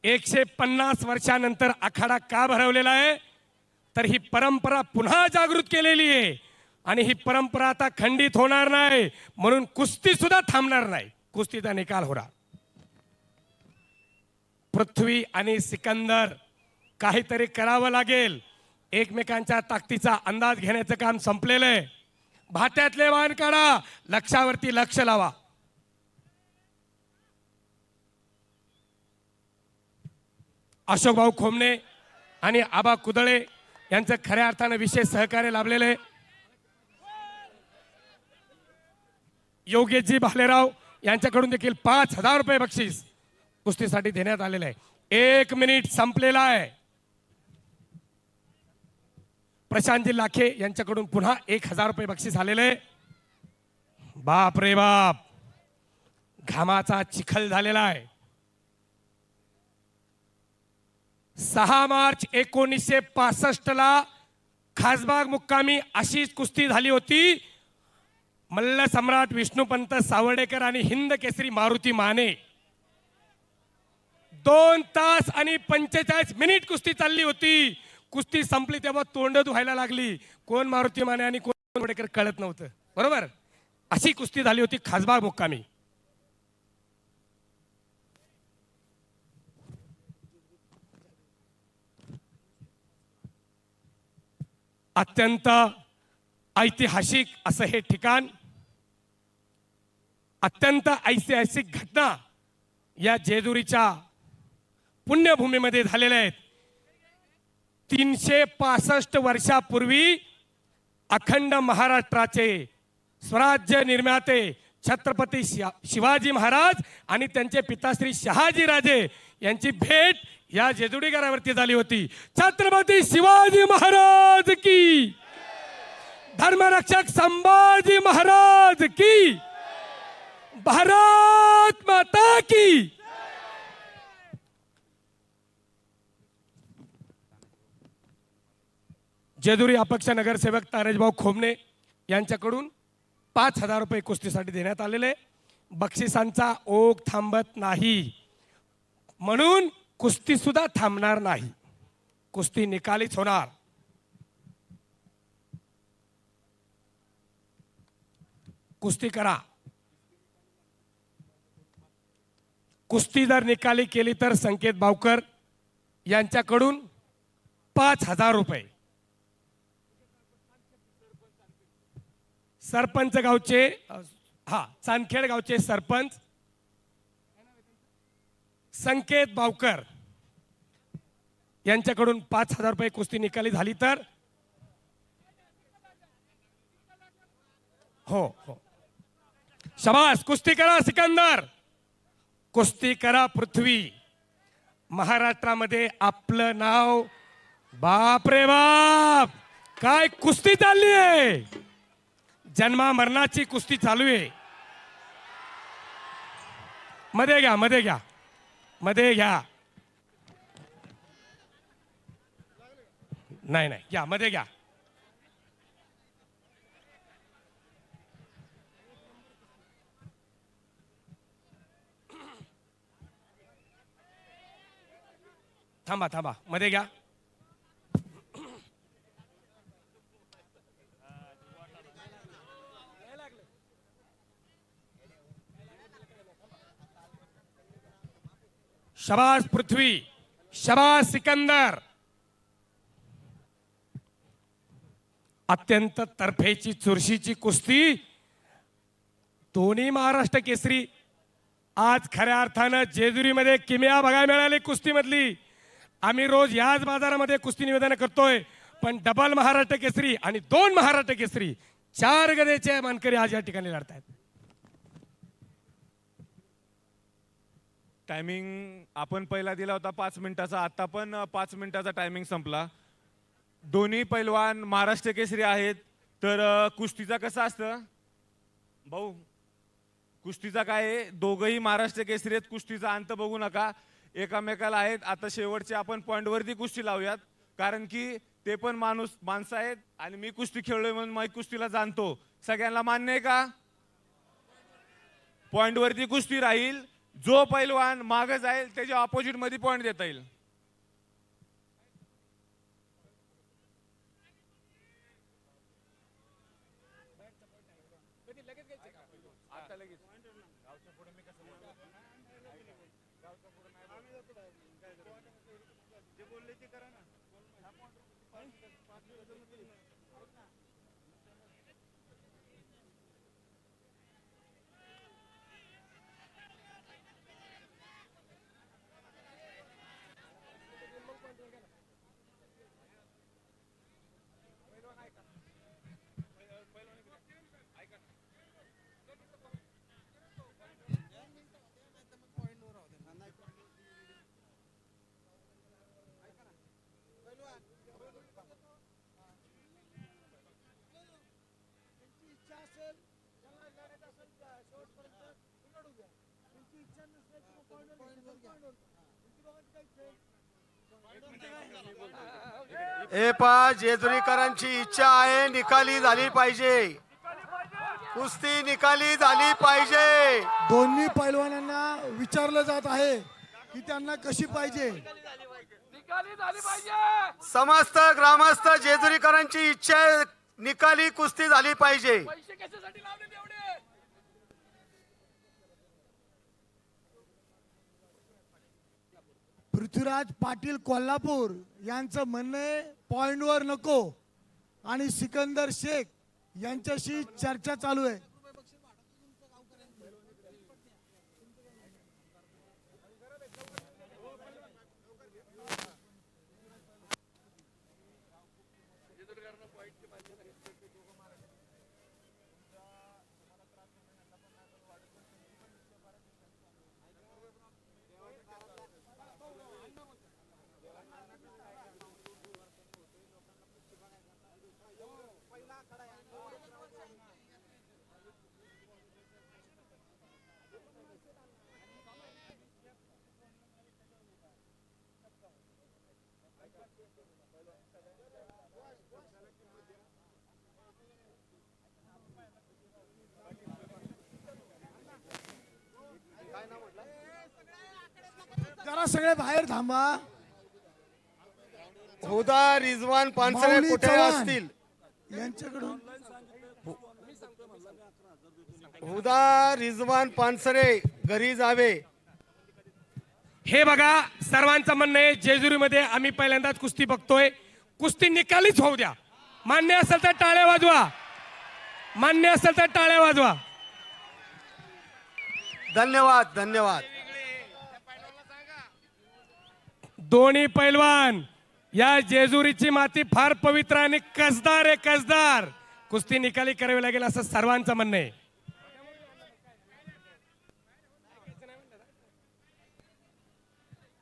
150 वर्षानंतर आखाडा का भरवलेला आहे? तर ही परंपरा पुन्हा जागृत केलेली आहे आणि ही परंपरा आता खंडित होणार नाही. म्हणून कुस्ती सुद्धा थांबणार नाही. कुस्तीचा निकाल होणार. पृथ्वी आणि सिकंदर काहीतरी करावं लागेल. एकमेकांच्या ताकदीचा अंदाज घेण्याचं काम संपलेलं आहे. भात्यातले वाण काढा, लक्षावरती लक्ष लावा. अशोक भाऊ खोमणे आणि आबा कुदळे यांचं खऱ्या अर्थानं विशेष सहकार्य लाभलेलं आहे. योगेशजी भालेराव यांच्याकडून देखील 5,000 रुपये बक्षीस कुस्तीसाठी देण्यात आलेलं आहे. 1 मिनिट संपलेला आहे. प्रशांतजी लाखे यांच्याकडून पुन्हा 1,000 रुपये बक्षीस आलेले आहे. बाप रे बाप, घामाचा चिखल झालेला आहे. 6 मार्च 1965 ला खासबाग मुक्कामी अशीच कुस्ती झाली होती. मल्ल सम्राट विष्णुपंत सावर्डेकर आणि हिंद केसरी मारुती माने. 2 तास आणि 45 मिनिट कुस्ती चालली होती. कुस्ती संपली तेव्हा तोंड धुवायला लागली. कोण मारुती माने आणि कोण सावर्डेकर कळत नव्हतं. बरोबर, अशी कुस्ती झाली होती खासबाग मुक्कामी. अत्यंत ऐतिहासिक असं हे ठिकाण, अत्यंत ऐतिहासिक घटना या जेजुरीच्या पुण्यभूमीमध्ये झालेल्या आहेत. 365 वर्षापूर्वी अखंड महाराष्ट्राचे स्वराज्य निर्माते छत्रपती शिवाजी महाराज आणि त्यांचे पिताश्री शहाजी राजे यांची भेट या जेजुरी गडावरती झाली होती. छत्रपती शिवाजी महाराज की, धर्मरक्षक संभाजी महाराज की, भारत माता की. जेजुरी अपक्ष नगरसेवक तारेशभाऊ खोमणे यांच्याकडून 5,000 रुपये कुस्तीसाठी देण्यात आलेले. बक्षिसांचा ओघ थांबत नाही म्हणून कुस्ती सुद्धा थांबणार नाही. कुस्ती निकालीच होणार. कुस्ती करा. कुस्ती जर निकाली केली तर संकेत बावकर यांच्याकडून 5,000 रुपये. सरपंच गावचे, चांदखेड गावचे सरपंच संकेत बावकर यांच्याकडून 5,000 रुपये कुस्ती निकाली झाली तर हो हो, शाबास. कुस्ती करा सिकंदर, कुस्ती करा पृथ्वी. महाराष्ट्रामध्ये आपलं नाव, बाप रे बाप, काय कुस्ती चालली आहे. जन्मा मरणाची कुस्ती चालू आहे. मध्ये घ्या, मध्ये घ्या, मध्ये घ्या. नाही नाही, घ्या मध्ये घ्या. थांबा थांबा, मध्ये घ्या. शाबास पृथ्वी, शाबास सिकंदर. अत्यंत तर्फेची चुरशीची कुस्ती. दोन्ही महाराष्ट्र केसरी आज खऱ्या अर्थानं जेजुरीमध्ये किमया बघायला मिळाली कुस्तीमधली. आम्ही रोज याच बाजारामध्ये कुस्ती निवेदन करतोय, पण डबल महाराष्ट्र केसरी आणि 2 महाराष्ट्र केसरी, 4 गदेचे मानकरी आज या ठिकाणी लढतायत. टायमिंग आपण पहिला दिला होता 5 मिनिटाचा, आता पण 5 मिनिटाचा टायमिंग संपला. दोन्ही पैलवान महाराष्ट्र केसरी आहेत. तर कुस्तीचा कसं असतं भाऊ, कुस्तीचा काय आहे, दोघंही महाराष्ट्र केसरी आहेत. कुस्तीचा अंत बघू नका, एकामेकाला आहेत. आता शेवटचे आपण पॉईंटवरती कुस्ती लावूयात, कारण की ते पण माणसं आहेत आणि मी कुस्ती खेळलोय म्हणून मी कुस्तीला जाणतो. सगळ्यांना मान्य आहे का? पॉईंटवरती कुस्ती राहील. जो पैलवान मागे जाईल त्याच्या ऑपोजिट मध्ये पॉईंट देता येईल. हे पहा जेजुरीकरांची इच्छा आहे निकाली झाली पाहिजे, कुस्ती निकाली झाली पाहिजे. दोन्ही पैलवानांना विचारलं जात आहे की त्यांना कशी पाहिजे. समस्त ग्रामस्थ जेजुरीकरांची इच्छा आहे निकाली कुस्ती झाली पाहिजे. पृथ्वीराज पाटील कोल्हापूर यांचं म्हणणं आहे पॉइंटवर नको आणि सिकंदर शेख यांच्याशी चर्चा चालू आहे. जरा सगळे बाहेर थांबा. हुदा रिजवान पानसरे माऊली कुठे चव्हाण असतील? यांच्याकडून हुदा रिजवान पानसरे घरी जावे. हे बघा सर्वांचं म्हणणं आहे जेजुरीमध्ये आम्ही पहिल्यांदाच कुस्ती बघतोय, कुस्ती निकालीच होऊ द्या. मान्य असेल तर टाळ्या वाजवा, मान्य असेल तर टाळ्या वाजवा. धन्यवाद धन्यवाद. दोन्ही पैलवान या जेजुरीची माती फार पवित्र आणि कसदार आहे, कसदार. कुस्ती निकाली करावी लागेल असं सर्वांचं म्हणणं आहे.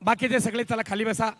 बाकीचे सगळे चला खाली बसा.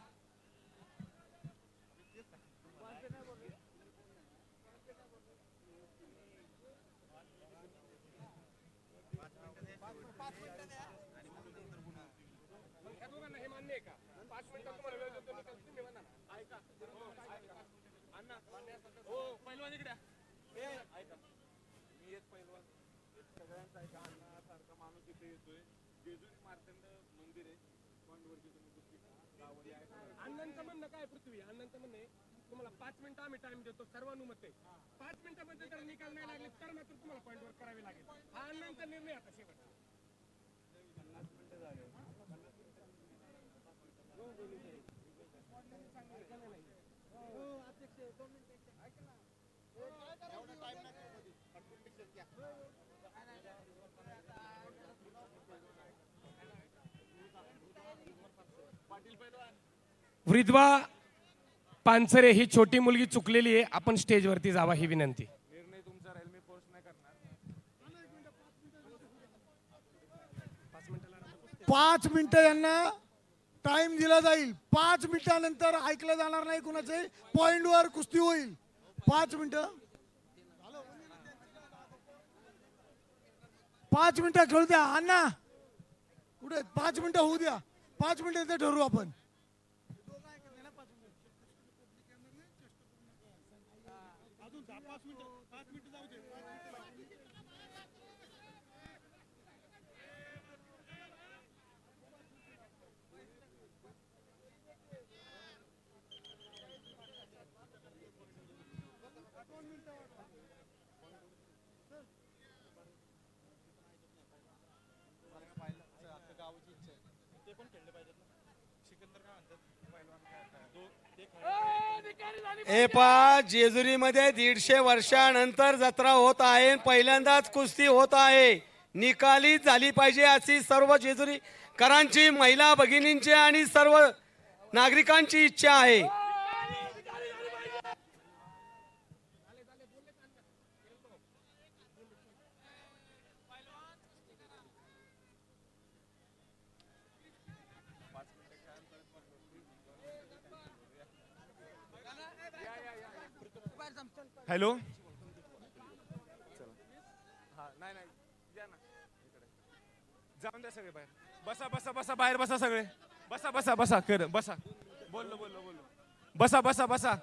अण्णांचं म्हणणं काय पृथ्वी, अण्णांचं म्हणणं आहे तुम्हाला 5 मिनिटं आम्ही टाइम देतो, सर्वानुमते 5 मिनिटांमध्ये जर निकाल नाही लागले तर मात्र तुम्हाला पॉईंटवर करावे लागेल. हा अण्णांचा निर्णय आता शेवट. वृद्वा पानसरे ही छोटी मुलगी चुकलेली आहे, आपण स्टेजवरती जावा ही विनंती. निर्णय तुमचा राहील, मी फोर्स नाही करणार. 5 मिनिटं यांना टाइम दिला जाईल. 5 मिनिटानंतर ऐकलं जाणार नाही कुणाचे, पॉइंटवर कुस्ती होईल. 5 मिनिटं 5 मिनिटं खेळू द्या. अण्णा कुठे 5 मिनिटं होऊ द्या. 5 मिनिटं ठरवू आपण. हे पहा जेजुरीमध्ये 150 वर्षानंतर जत्रा होत आहे, पहिल्यांदाच कुस्ती होत आहे, निकाली झाली पाहिजे अशी सर्व जेजुरीकरांची, महिला भगिनींची आणि सर्व नागरिकांची इच्छा आहे. हॅलो, जाऊन द्या सगळे बाहेर. बसा बसा बसा बाहेर बसा सगळे. बसा बसा बसा कर बसा. बोललो बोललो बोललो. बसा बसा बसा.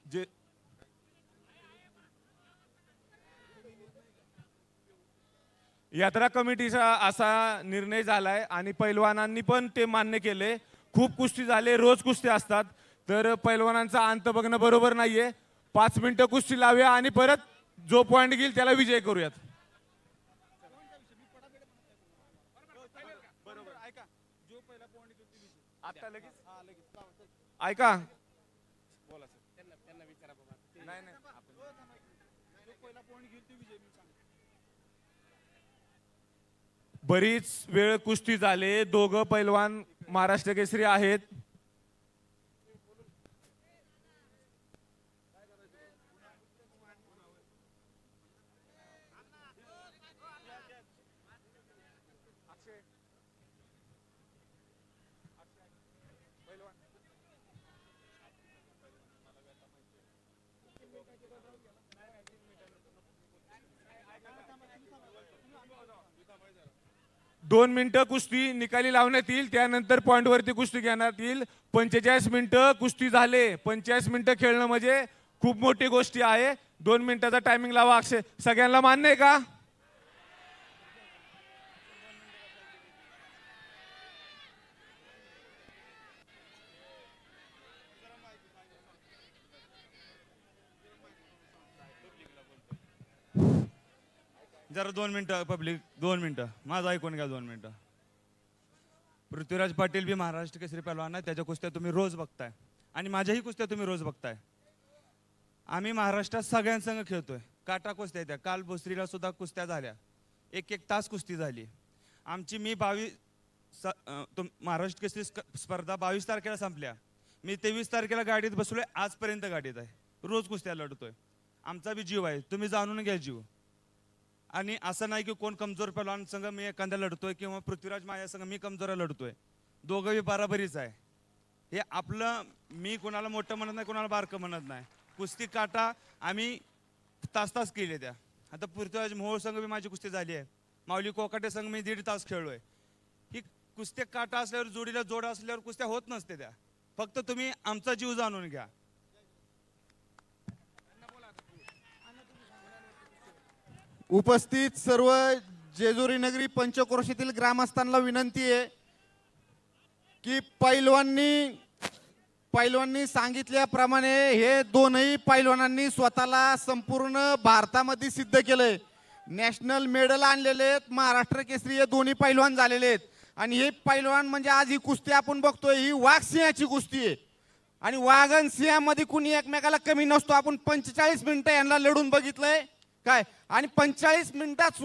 जे यात्रा कमिटीचा असा निर्णय झालाय आणि पैलवानांनी पण ते मान्य केले. खूप कुस्ती झाले, रोज कुस्ती असतात, तर पैलवानांचा अंत बघणं बरोबर नाहीये. 5 मिनिटं कुस्ती लावूया आणि परत जो पॉइंट घेईल त्याला विजय करूयात. आता लगेच ऐका. नाही नाही बरीच वेळ कुस्ती झाले. दोघं पैलवान महाराष्ट्र केसरी आहेत. दोन मिनिटं कुस्ती निकाली लावण्यात येईल, त्यानंतर पॉइंट वरती कुस्ती घेण्यात येईल. 45 मिनिटं कुस्ती झाले. 45 मिनिटं खेळणं म्हणजे खूप मोठी गोष्टी आहे. 2 मिनिटाचा टायमिंग लावा. अक्षय, सगळ्यांना मान्य आहे का? जरा 2 मिनिटं पब्लिक, 2 मिनिटं माझं ऐकून घ्या. 2 मिनिटं. पृथ्वीराज पाटील बी महाराष्ट्र केसरी पहलवान आहे. त्याच्या कुस्त्या तुम्ही रोज बघताय आणि माझ्याही कुस्त्या तुम्ही रोज बघताय. आम्ही महाराष्ट्रात सगळ्यांसंग खेळतोय. काटा कुस्त्या त्या काल भोसरीला सुद्धा कुस्त्या झाल्या. 1-1 तास कुस्ती झाली आमची. मी 22 महाराष्ट्र केसरी स्पर्धा 22 तारखेला संपल्या. मी 23 तारखेला गाडीत बसलोय. आजपर्यंत गाडीत आहे. रोज कुस्त्या लढतोय. आमचा बी जीव आहे. तुम्ही जाणून घ्या जीव. आणि असं नाही की कोण कमजोर पहलवान संघ मी एखाद्या लढतोय किंवा पृथ्वीराज माझ्या संघ मी कमजोर लढतोय. दोघं बी बराबरीच आहे. हे आपलं, मी कोणाला मोठं म्हणत नाही, कोणाला बारकं म्हणत नाही. कुस्ती काटा आम्ही तास तास केले त्या. आता पृथ्वीराज मोहोळ संघ बी माझी कुस्ती झाली आहे. माऊली कोकाटे संघ मी 1.5 तास खेळलोय. ही कुस्त्या काटा असल्यावर, जोडीला जोड असल्यावर कुस्त्या होत नसते त्या. फक्त तुम्ही आमचा जीव जाणून घ्या. उपस्थित सर्व जेजुरी नगरी पंचक्रोशीतील ग्रामस्थांना विनंती आहे की पैलवांनी सांगितल्याप्रमाणे हे दोनही पैलवानांनी स्वतःला संपूर्ण भारतामध्ये सिद्ध केलंय. नॅशनल मेडल आणलेले आहेत. महाराष्ट्र केसरी हे दोन्ही पैलवान झालेले आहेत. आणि हे पैलवान म्हणजे आज ही कुस्ती आपण बघतोय, ही वाघ सिंहाची कुस्ती आहे. आणि वाघ आणि सिंहामध्ये कुणी एकमेकाला कमी नसतो. आपण 45 मिनिटं यांना लढून बघितलंय काय, आणि 45 मिनिटात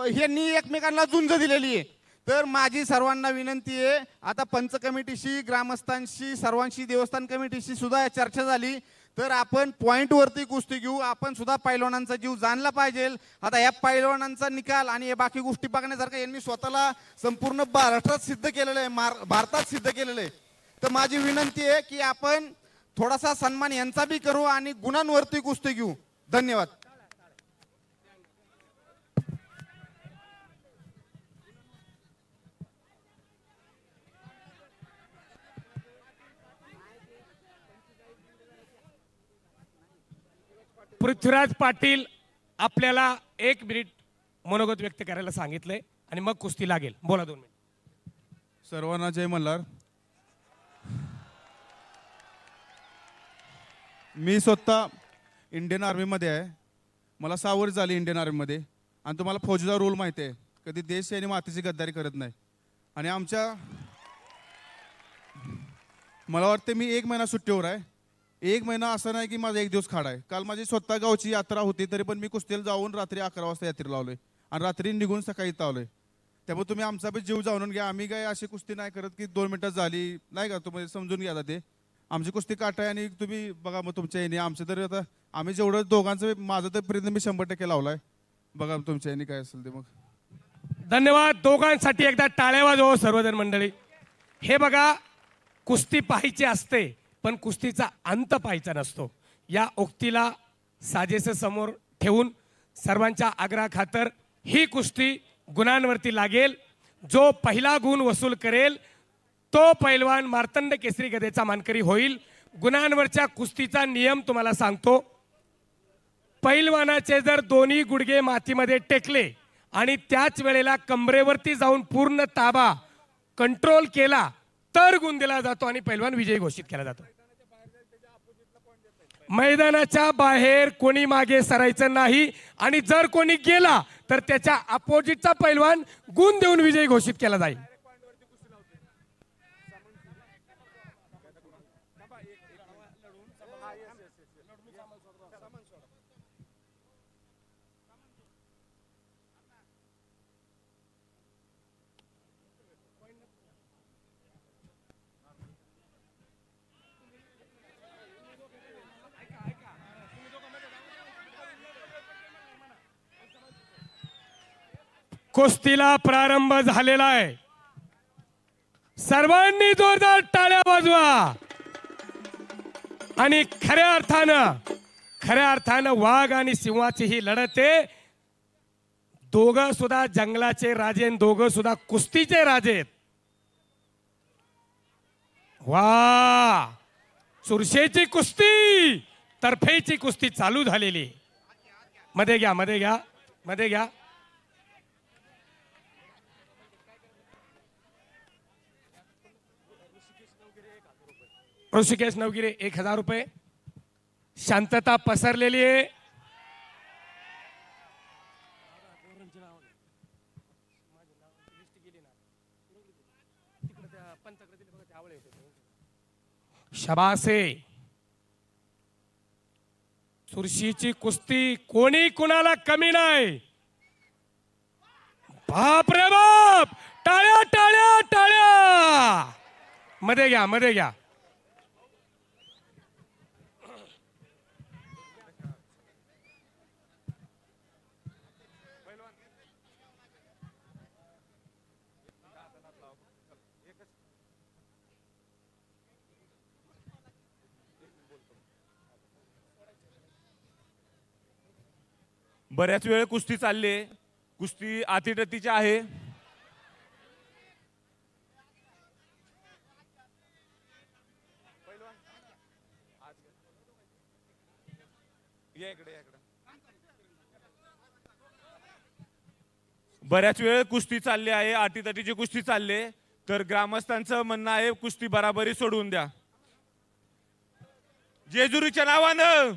ह्यांनी एकमेकांना झुंज दिलेली आहे. तर माझी सर्वांना विनंती आहे, आता पंच कमिटीशी, ग्रामस्थांशी, सर्वांशी, देवस्थान कमिटीशी सुद्धा चर्चा झाली, तर आपण पॉइंट वरती कुस्ती घेऊ. आपण सुद्धा पैलवानांचा जीव जाणला पाहिजे. आता या पैलवानांचा निकाल आणि हे बाकी गोष्टी बघण्यासारखं यांनी स्वतःला संपूर्ण महाराष्ट्रात सिद्ध केलेलं आहे, भारतात सिद्ध केलेलं आहे. तर माझी विनंती आहे की आपण थोडासा सन्मान यांचा बी करू आणि गुणांवरती कुस्ती घेऊ. धन्यवाद. पृथ्वीराज पाटील आपल्याला 1 मिनिट मनोगत व्यक्त करायला सांगितलंय आणि मग कुस्ती लागेल. बोला 2 मिनिट. सर्वांना जय मल्हार. मी स्वतः इंडियन आर्मीमध्ये आहे. मला 6 वर्ष झाली इंडियन आर्मीमध्ये. आणि तुम्हाला फौजीचा रूल माहिती आहे, कधी देश आणि मातीची गद्दारी करत नाही. आणि मला वाटते मी 1 महिना सुट्टीवर आहे. 1 महिना असं नाही की माझा 1 दिवस खाडा आहे. काल माझी स्वतः गावची यात्रा होती, तरी पण मी कुस्तीला जाऊन रात्री 11 वाजता यात्रेला लावलोय आणि रात्री निघून सकाळी इथं आलोय. त्यामुळे तुम्ही आमचा बी जीव जाणून घ्या. आम्ही काय अशी कुस्ती नाही करत की 2 मिनिटात झाली, नाही का. तुम्ही समजून घ्या. ते आमची कुस्ती काटा आहे आणि तुम्ही बघा मग तुमच्या याने. आमचं तर आता आम्ही जेवढं दोघांचं, माझं तर प्रयत्न मी 100% लावलाय. बघा तुमच्या याने काय असेल ते. मग धन्यवाद दोघांसाठी. एकदा टाळ्या वाजवा सर्वजण मंडळी. हे बघा, कुस्ती पाहायची असते पण कुस्तीचा अंत पाहायचा नसतो. या उक्तीला साजेसं समोर ठेवून सर्वांच्या आग्रहाखातर ही कुस्ती गुणांवरती लागेल. जो पहिला गुण वसूल करेल तो पैलवान मार्तंड केसरी गदेचा मानकरी होईल. गुणांवरच्या कुस्तीचा नियम तुम्हाला सांगतो. पैलवानाचे जर दोन्ही गुडघे मातीमध्ये टेकले आणि त्याच वेळेला कमरेवरती जाऊन पूर्ण ताबा कंट्रोल केला तर गुण दिला जातो आणि पैलवान विजयी घोषित केला जातो. मैदानाच्या बाहेर कोणी मागे सरायचं नाही आणि जर कोणी गेला तर त्याच्या अपोजिटचा पैलवान गुण देऊन विजयी घोषित केला जाईल. कुस्तीला प्रारंभ झालेला आहे. सर्वांनी जोरदार टाळ्या वाजवा. आणि खऱ्या अर्थानं वाघ आणि सिंहाची ही लढत आहे. दोघं सुद्धा जंगलाचे राजे आणि दोघं सुद्धा कुस्तीचे राजे आहेत. वा, चुरशेची कुस्ती, तर्फेची कुस्ती चालू झालेली. मध्ये घ्या, मध्ये घ्या, मध्ये घ्या. ऋषिकेश नवगिरे 1000 रुपये. शांतता पसरलेली आहे. शबासे. चुरशीची कुस्ती, कोणी कुणाला कमी नाही. बाप रे बाप, टाळ्या टाळ्या टाळ्या. मध्ये घ्या, मध्ये घ्या. बऱ्याच वेळ कुस्ती चालली आहे. कुस्ती अतिटतीची आहे. बऱ्याच वेळ कुस्ती चालली आहे, अटीतटीची कुस्ती चालली आहे. तर ग्रामस्थांचं म्हणणं आहे कुस्ती बराबरी सोडवून द्या. जेजुरीच्या नावानं